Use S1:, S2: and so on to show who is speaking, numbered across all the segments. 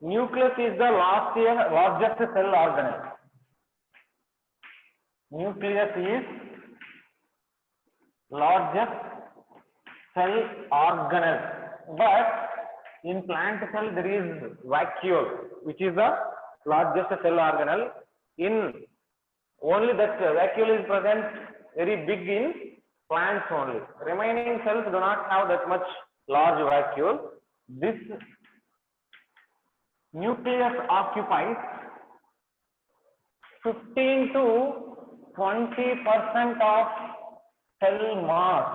S1: nucleus is the largest cell organelle. Nucleus is largest cell organelle, but in plant cell there is vacuole, which is the largest cell organelle. In only that vacuole is present very big in plants only. Remaining cells do not have that much large vacuole. This nucleus occupies 15 to 20% of cell mass.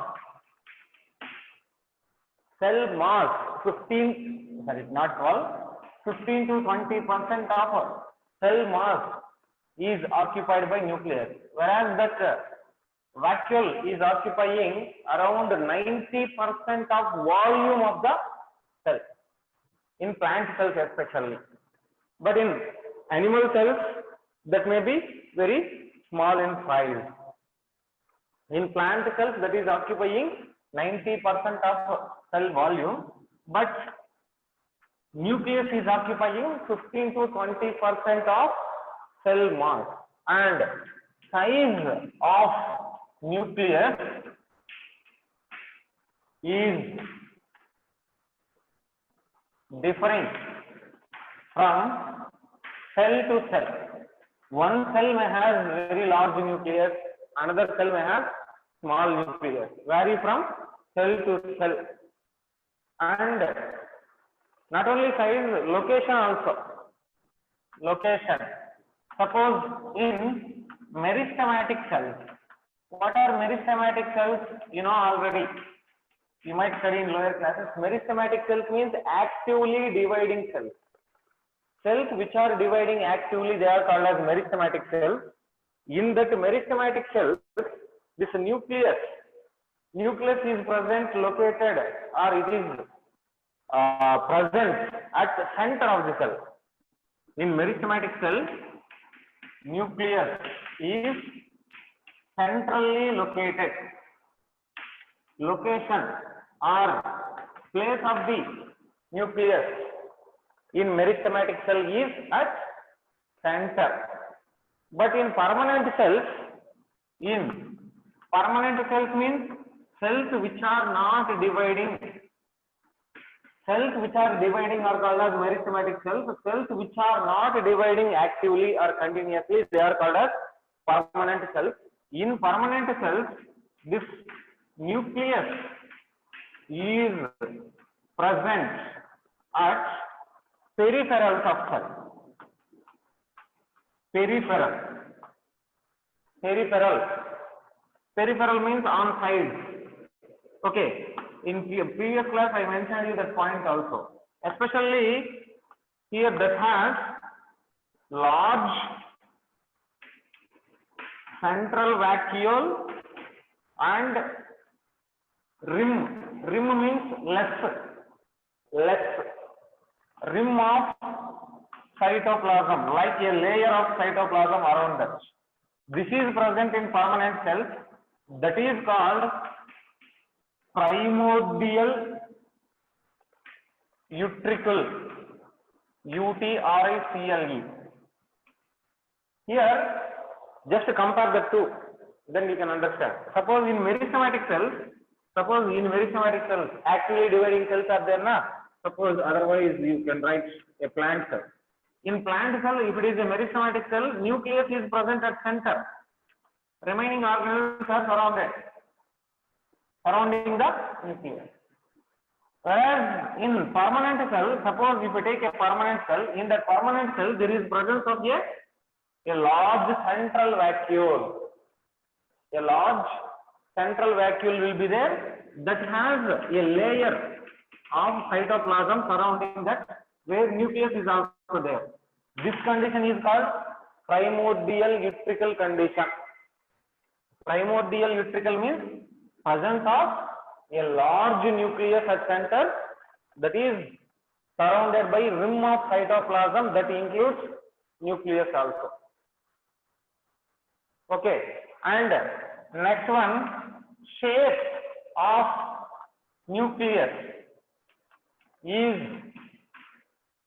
S1: Cell mass 15 to 20% of cell mass is occupied by nucleus, whereas that vacuole is occupying around 90% of volume of the cell, in plant cells especially. But in animal cells, that may be very small in size. In plant cells, that is occupying 90% of cell volume, but nucleus is occupying 15 to 20% of cell mass, and size of nucleus is different from cell to cell. One cell may have very large nucleus, another cell may have small nucleus, vary from cell to cell. And not only size, location also. Location. Suppose in meristematic cells. What are meristematic cells? You know already. You might study in lower classes. Meristematic cells means actively dividing cells. Cells which are dividing actively, they are called as meristematic cells. In that meristematic cells, this nucleus is present, located, or it is present at the center of the cell. In meristematic cell, nucleus is centrally located. Location or place of the nucleus in meristematic cell is at center. But in permanent cells means cells which are not dividing. Cells which are dividing are called as meristematic cells. Cells which are not dividing actively or continuously, they are called as permanent cells. In permanent cells, this nucleus is present at peripherals of cell. Peripheral means on sides. Okay. In previous class, I mentioned you that point also. Especially here that has large central vacuole and rim. Rim means less rim of cytoplasm, like a layer of cytoplasm around that. This is present in permanent cells. That is called primordial utricle. UTRICLE. Here, just compare the two, then you can understand. Suppose in meristematic cells, actively dividing cells are there na. Suppose otherwise you can write a plant cell. In plant cell, if it is a meristematic cell, nucleus is present at center. Remaining organelles are surrounding the nucleus. Whereas in permanent cell, suppose if you take a permanent cell, in that permanent cell there is presence of a large central vacuole. A large central vacuole will be there that has a layer of cytoplasm surrounding that, where nucleus is also there. This condition is called primordial utricle condition. Primordial utricle means presence of a large nucleus at center that is surrounded by rim of cytoplasm that includes nucleus also. Okay, and next one, shape of nucleus is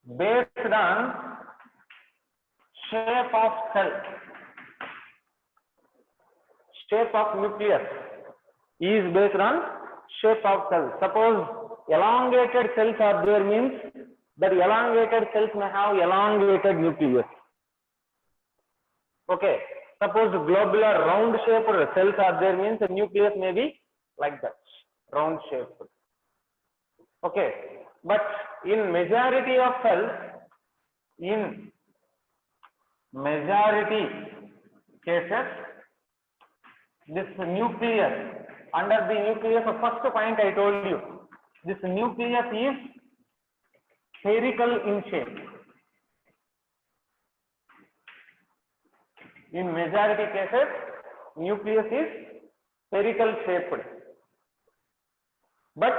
S1: based on shape of cell, shape of nucleus is based on shape of cell. Suppose elongated cells are there, means that elongated cells may have elongated nucleus. Okay. Suppose globular round shaped cells are there, means the nucleus may be like that, round shaped. Okay. But in majority of cells, in majority cases, this nucleus, under the nucleus, the first point I told you, this nucleus is spherical in shape. In majority cases, nucleus is spherical shaped. But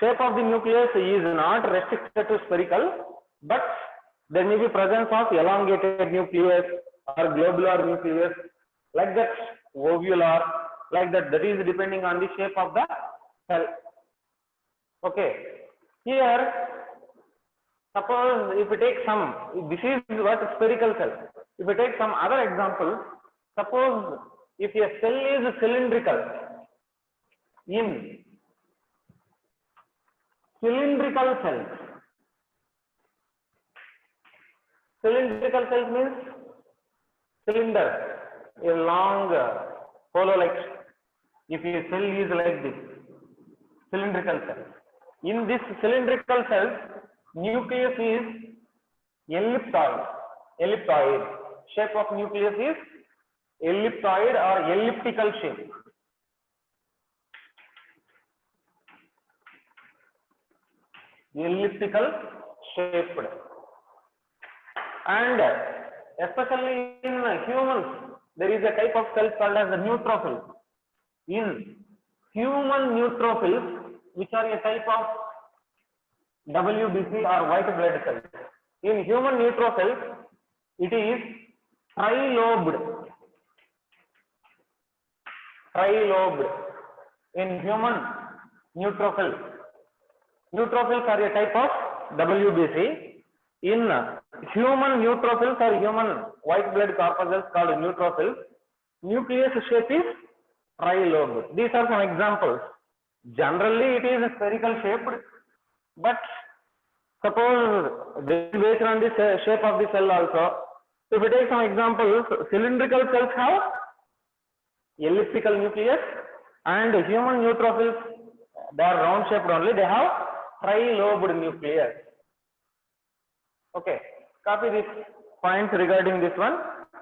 S1: shape of the nucleus is not restricted to spherical, but there may be presence of elongated nucleus or globular nucleus, like that, ovular, like that. That is depending on the shape of the cell. Okay. Here, suppose if we take some, this is what spherical cell. If we take some other example, suppose if a cell is cylindrical, in cylindrical cells, cylindrical cells means cylinder, a long hollow like, if a cell is like this, cylindrical cell. In this cylindrical cells, nucleus is ellipsoid, elliptoid. Shape of nucleus is elliptoid or elliptical shape. Elliptical shaped. And especially in humans, there is a type of cells called as the neutrophils. In human neutrophils, which are a type of WBC or white blood cells. In human neutrophils, it is trilobed. Trilobed. In human neutrophils. Neutrophils are a type of WBC. In human neutrophils or human white blood corpuscles called neutrophils, nucleus shape is trilobed. These are some examples. Generally, it is spherical shaped, but suppose based on the shape of the cell also. If we take some examples, cylindrical cells have elliptical nucleus, and human neutrophils, they are round shaped only, they have trilobed nucleus. Okay, copy this points regarding this one,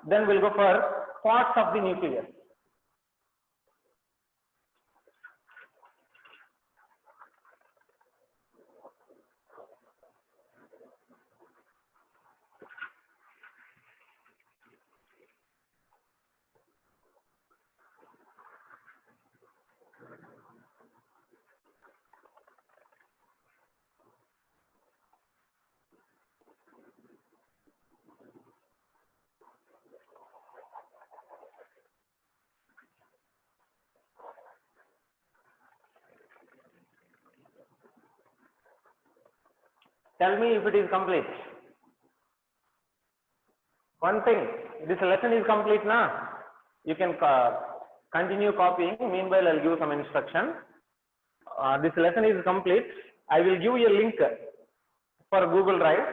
S1: then we'll go for parts of the nucleus. Tell me if it is complete. One thing, this lesson is complete now. You can continue copying. Meanwhile, I'll give some instruction. This lesson is complete. I will give you a link for Google Drive.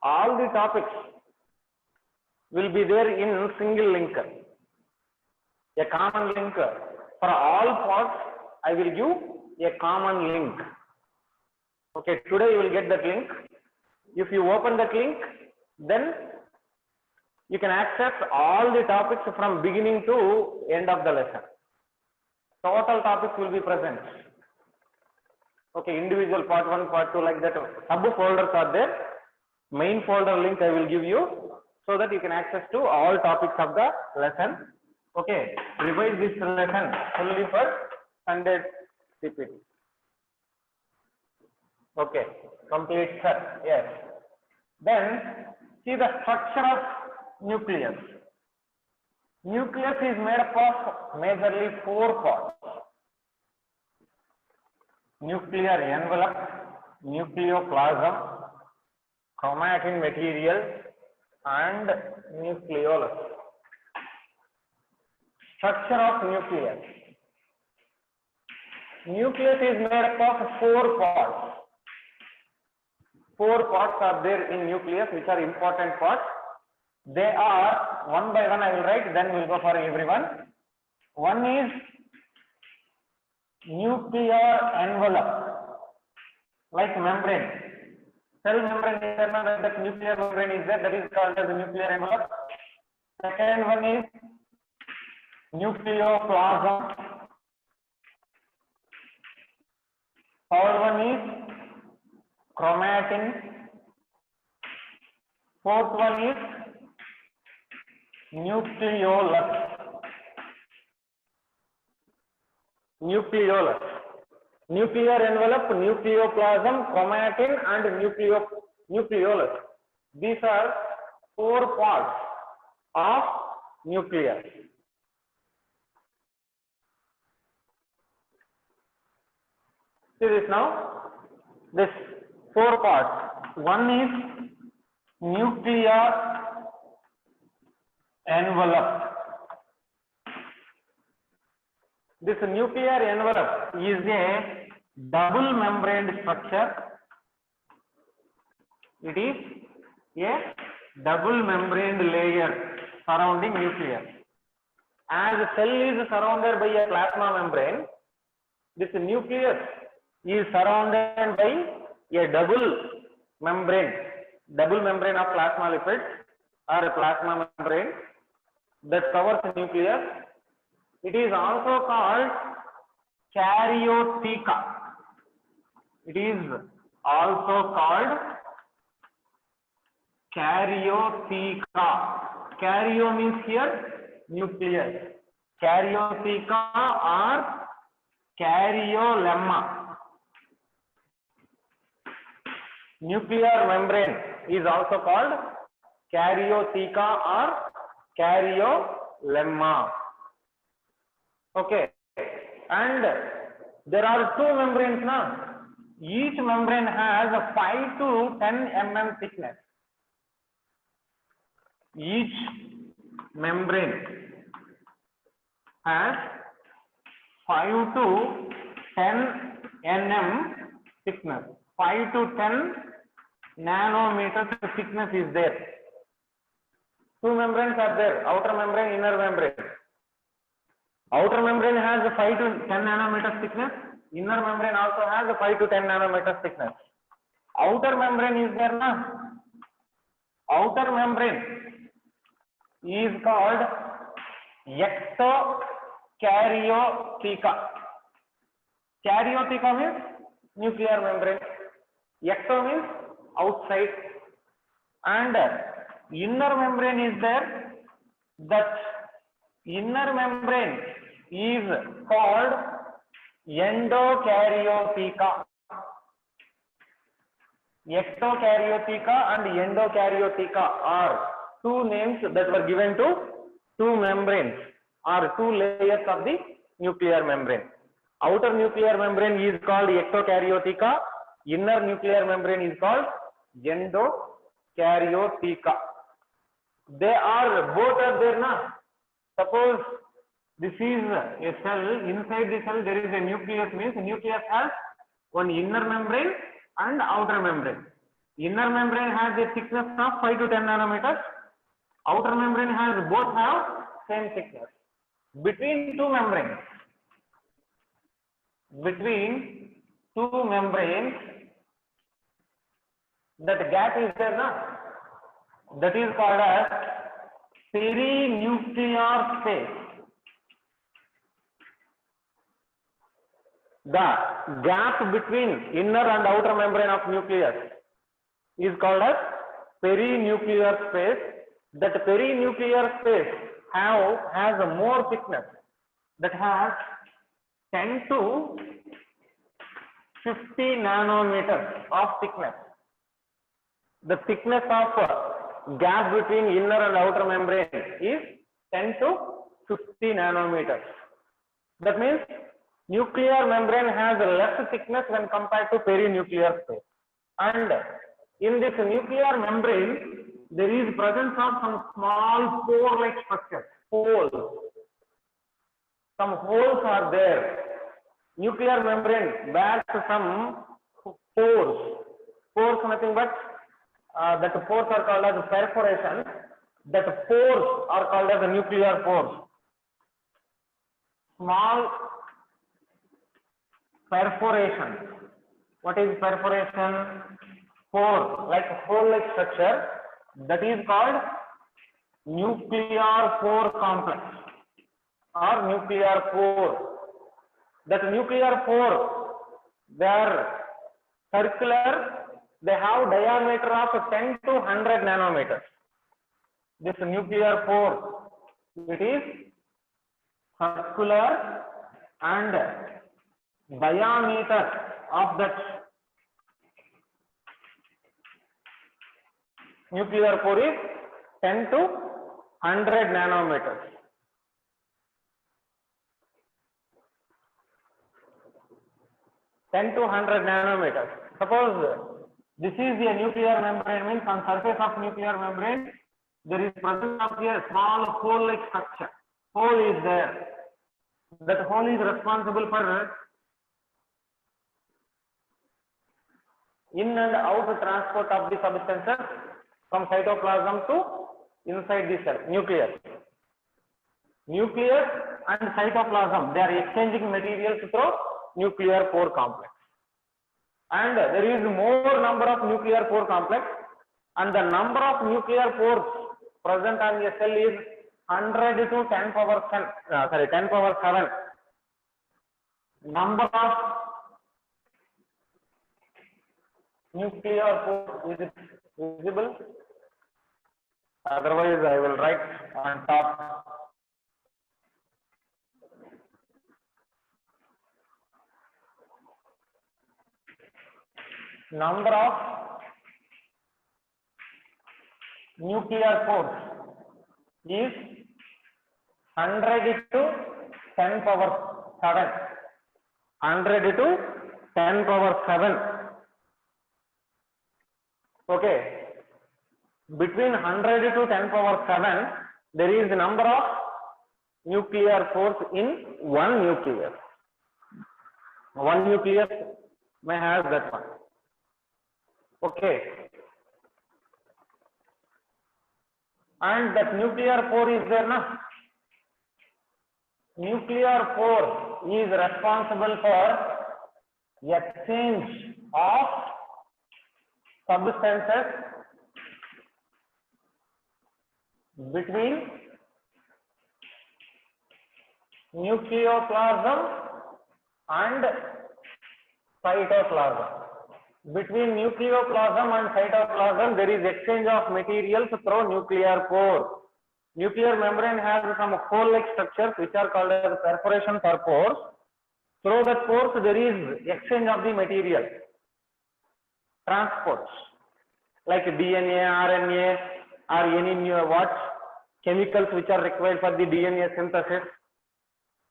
S1: All the topics will be there in single link. A common link for all parts. I will give a common link. Okay, today you will get that link. If you open that link, then you can access all the topics from beginning to end of the lesson. Total topics will be present. Okay, individual part 1, part 2, like that. Sub folders are there. Main folder link I will give you so that you can access to all topics of the lesson. Okay, revise this lesson fully for 100 CPT. Okay, complete, sir. Yes. Then see the structure of nucleus. Nucleus is made up of majorly 4 parts. Nuclear envelope, nucleoplasm, chromatin material and nucleolus. Structure of nucleus. Nucleus is made up of 4 parts. 4 parts are there in nucleus, which are important parts. They are one by one I will write, then we will go for everyone. One is nuclear envelope, like membrane. Cell membrane is there, that nuclear membrane is there, that is called as the nuclear envelope. Second one is nucleoplasm. Third one is chromatin. Fourth one is nucleolus. Nucleolus. Nuclear envelope, nucleoplasm, chromatin and nucleolus. These are 4 parts of nucleus. See this now. This 4 parts. One is nuclear envelope. This nuclear envelope is a double membrane structure. It is a double membrane layer surrounding nucleus. As the cell is surrounded by a plasma membrane, this nucleus is surrounded by a double membrane of plasma lipids or a plasma membrane that covers the nucleus. It is also called karyotheca. It is also called karyotheca. Karyo means here nucleus. Karyotheca or karyolemma. Nuclear membrane is also called karyotheca or karyolemma. Okay, and there are 2 membranes now. Each membrane has a 5 to 10 mm thickness. Each membrane has 5 to 10 nm thickness. 5 to 10 nanometers thickness is there. 2 membranes are there, outer membrane, inner membrane. Outer membrane has a 5 to 10 nanometers thickness. Inner membrane also has a 5 to 10 nanometers thickness. Outer membrane is there now. Outer membrane is called ectokaryotheca. Karyotheca means nuclear membrane. Ecto means outside. And inner membrane is there. That inner membrane is called endokaryotheca. Ectokaryotheca and endokaryotheca are 2 names that were given to 2 membranes or 2 layers of the nuclear membrane. Outer nuclear membrane is called ectokaryotheca. Inner nuclear membrane is called endokaryotheca. They are both are there now. Suppose this is a cell. Inside the cell there is a nucleus, means the nucleus has one inner membrane and outer membrane. Inner membrane has a thickness of 5 to 10 nanometers. Outer membrane has both have same thickness. Between 2 membranes, that gap is there now. That is called as perinuclear space. The gap between inner and outer membrane of nucleus is called as perinuclear space. That perinuclear space has a more thickness, that has 10 to 50 nanometers of thickness. The thickness of gap between inner and outer membrane is 10 to 50 nanometers. That means nuclear membrane has a less thickness when compared to perinuclear space. And In this nuclear membrane, there is presence of some small pore-like structure, holes. Some holes are there. Nuclear membrane bears some pores. Pores nothing but that pores are called as perforation. That pores are called as nuclear pores. Small perforation. What is perforation? Pore, like a hole-like structure. That is called nuclear pore complex or nuclear pore. That nuclear pore, they are circular. They have diameter of 10 to 100 nanometers. This nuclear pore, it is circular and diameter of that nuclear pore is 10 to 100 nanometers. Suppose this is the nuclear membrane, means on surface of nuclear membrane there is presence of a small hole-like structure. Hole is there. That hole is responsible for in and out transport of the substances from cytoplasm to inside the cell, nucleus. Nucleus and cytoplasm, they are exchanging materials through nuclear pore complex. And there is more number of nuclear pore complex, and the number of nuclear pores present on a cell is 100 to 10 power 10 power 7. Number of nuclear pores, is it visible? Otherwise I will write on top. Number of nuclear pores is 100 to 10 power 7. 100 to 10 power 7. Okay. Between 100 to 10 power 7, there is the number of nuclear pores in one nucleus. One nucleus may have that one. Okay. And that nuclear pore is there, na? Nuclear pore is responsible for exchange of substances between nucleoplasm and cytoplasm. Between nucleoplasm and cytoplasm, there is exchange of materials through nuclear pore. Nuclear membrane has some hole-like structures which are called as perforations or pores. Through that pores, there is exchange of the material, transports like DNA, RNA, or any chemicals which are required for the DNA synthesis.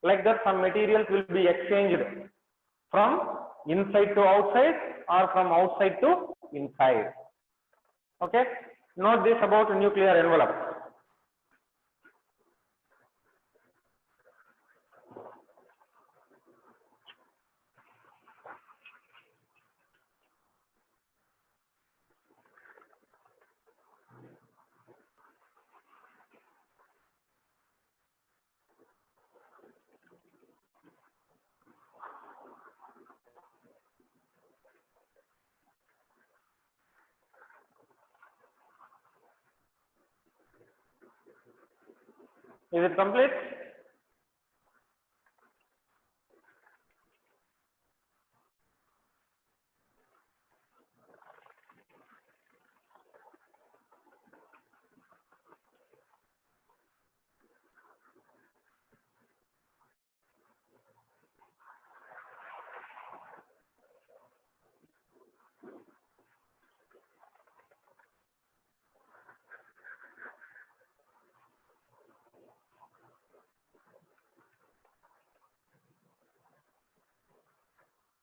S1: Like that, some materials will be exchanged from inside to outside or from outside to inside. Okay. Note this about nuclear envelope. Is it complete?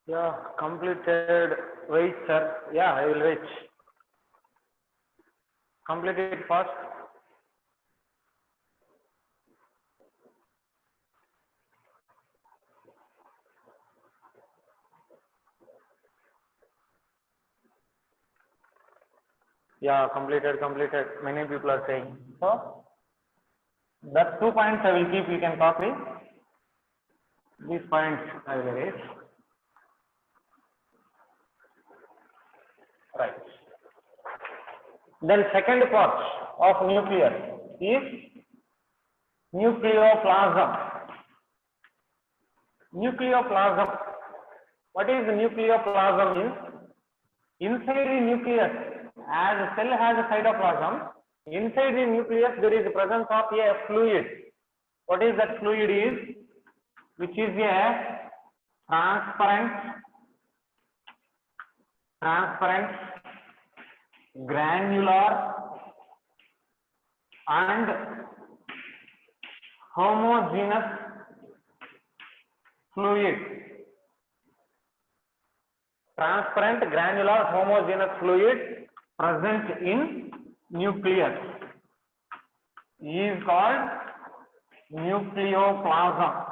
S1: Yeah, completed. Wait, sir. Yeah, I will wait. Complete it first. Yeah, completed. Many people are saying. So, that 2 points I will keep. You can copy. These points I will erase. Right. Then second part of nucleus is nucleoplasm. Nucleoplasm. What is nucleoplasm is? Inside the nucleus, as a cell has a cytoplasm, inside the nucleus there is the presence of a fluid. What is that fluid is? Which is a transparent, granular and homogeneous fluid. Transparent, granular, homogeneous fluid present in nucleus is called nucleoplasm.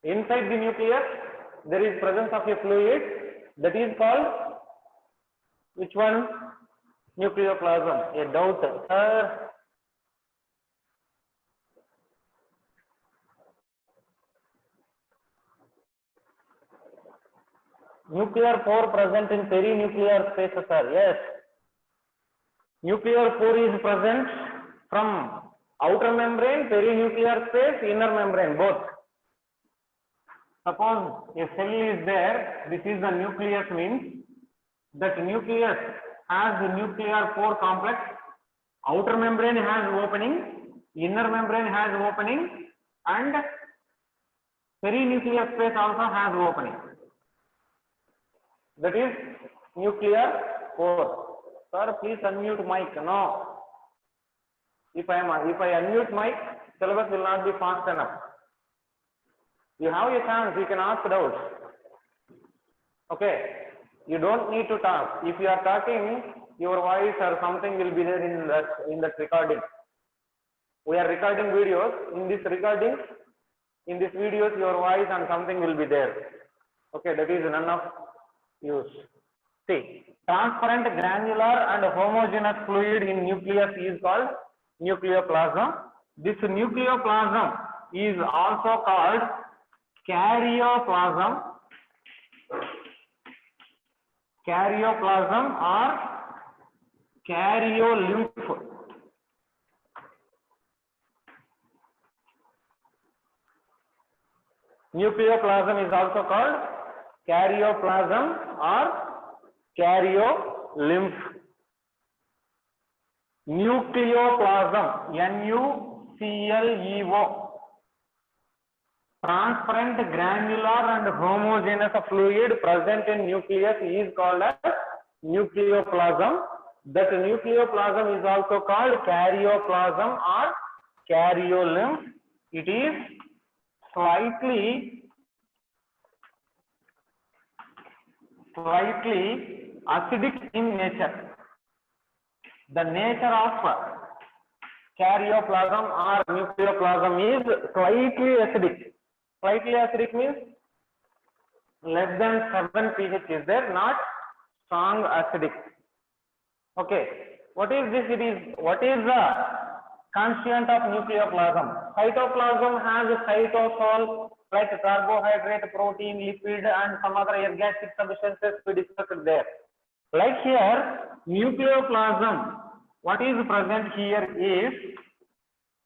S1: Inside the nucleus, there is presence of a fluid that is called which one? Nucleoplasm. A doubt, sir. Nuclear pore present in perinuclear spaces, sir. Yes. Nuclear pore is present from outer membrane, perinuclear space, inner membrane, both. Suppose a cell is there, this is the nucleus, means that nucleus has the nuclear pore complex, outer membrane has opening, inner membrane has opening, and perinuclear space also has opening. That is nuclear pore. Sir, please unmute mic. No. If I unmute mic, syllabus will not be fast enough. You have a chance, you can ask doubts. Okay. You don't need to talk. If you are talking, your voice or something will be there in that recording. We are recording videos. In this recording, in this videos, your voice and something will be there. Okay, that is none of use. See, transparent, granular and homogeneous fluid in nucleus is called nucleoplasm. This nucleoplasm is also called karyoplasm. Karyoplasm or karyolymph. Nucleoplasm is also called karyoplasm or karyolymph. Nucleoplasm, N-U-C-L-E-O. Transparent, granular and homogeneous fluid present in nucleus is called as nucleoplasm. That nucleoplasm is also called karyoplasm or karyolymph. It is slightly acidic in nature. The nature of karyoplasm or nucleoplasm is slightly acidic. Slightly acidic means less than 7 pH is there, not strong acidic. Okay. What is this? What is the constituent of nucleoplasm? Cytoplasm has a cytosol like carbohydrate, protein, lipid and some other ergatic substances we discussed there. Like here, nucleoplasm, what is present here is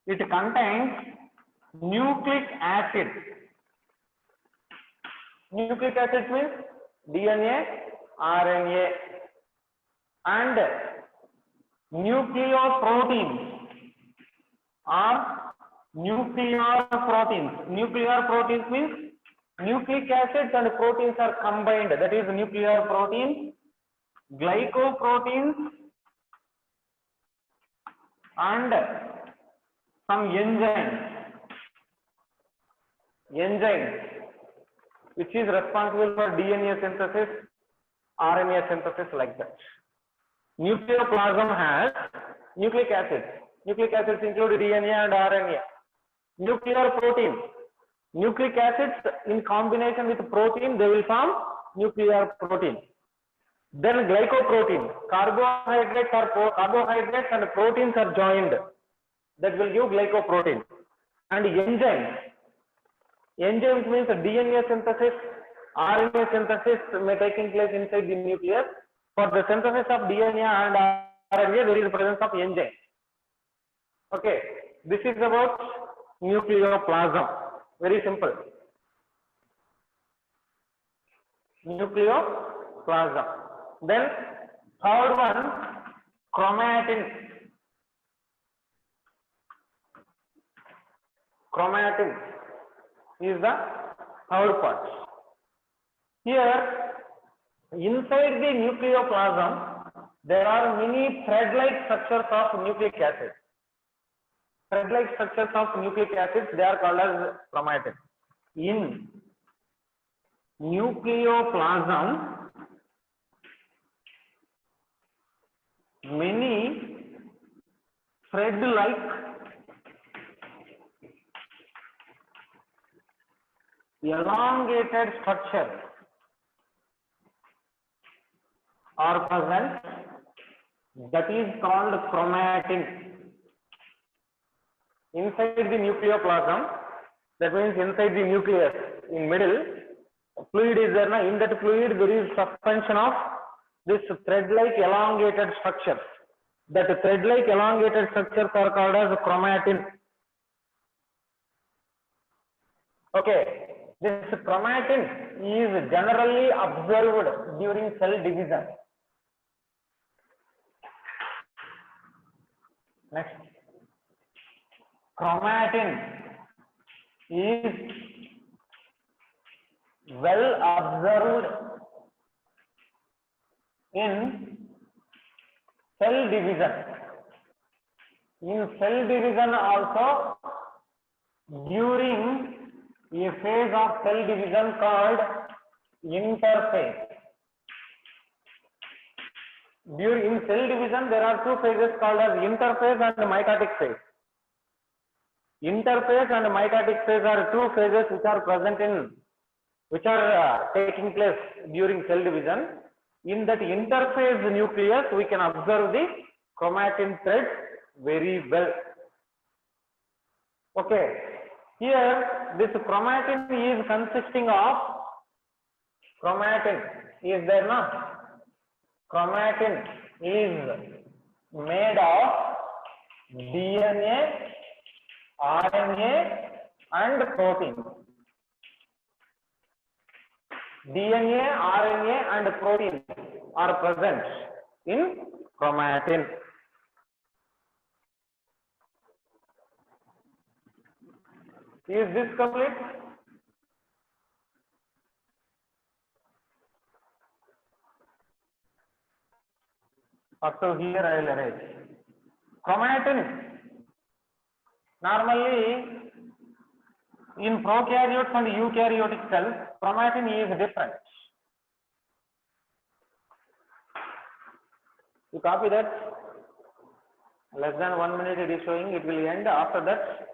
S1: it contains nucleic acid. Nucleic acid means DNA, RNA and nucleoproteins or nuclear proteins. Nuclear proteins means nucleic acids and proteins are combined. That is nuclear proteins, glycoproteins and some enzymes which is responsible for DNA synthesis RNA synthesis like that. Nucleoplasm has nucleic acids. Nucleic acids include DNA and RNA. Nuclear protein. Nucleic acids in combination with protein, they will form nuclear protein. Then glycoprotein. Carbohydrates and proteins are joined. That will give glycoprotein. And enzymes. Enzymes means DNA synthesis, RNA synthesis may taking place inside the nucleus. For the synthesis of DNA and RNA, there is presence of enzyme. Okay, this is about nucleoplasm. Very simple. Nucleoplasm. Then third one, chromatin. Chromatin is the third part. Here, inside the nucleoplasm, there are many thread-like structures of nucleic acid. Thread-like structures of nucleic acids, they are called as chromatin. In nucleoplasm, many thread-like elongated structures are present, that is called chromatin. Inside the nucleoplasm, that means inside the nucleus, in middle, fluid is there. In that fluid, there is suspension of this thread-like elongated structures. That thread-like elongated structures are called as chromatin. Okay. This chromatin is generally observed during cell division. Next, chromatin is well observed in cell division. In cell division also, during a phase of cell division called interphase. During cell division, there are two phases called as interphase and mitotic phase. Interphase and mitotic phase are two phases which are present in, which are taking place during cell division. In that interphase nucleus, we can observe the chromatin threads very well. Okay. Here, this chromatin is consisting of, chromatin is there now? Chromatin is made of DNA, RNA and protein. DNA, RNA and protein are present in chromatin. Is this complete? Up to here I will arrange. Chromatin. Normally, in prokaryotes and eukaryotic cells, chromatin is different. You copy that? Less than 1 minute it is showing, it will end. After that,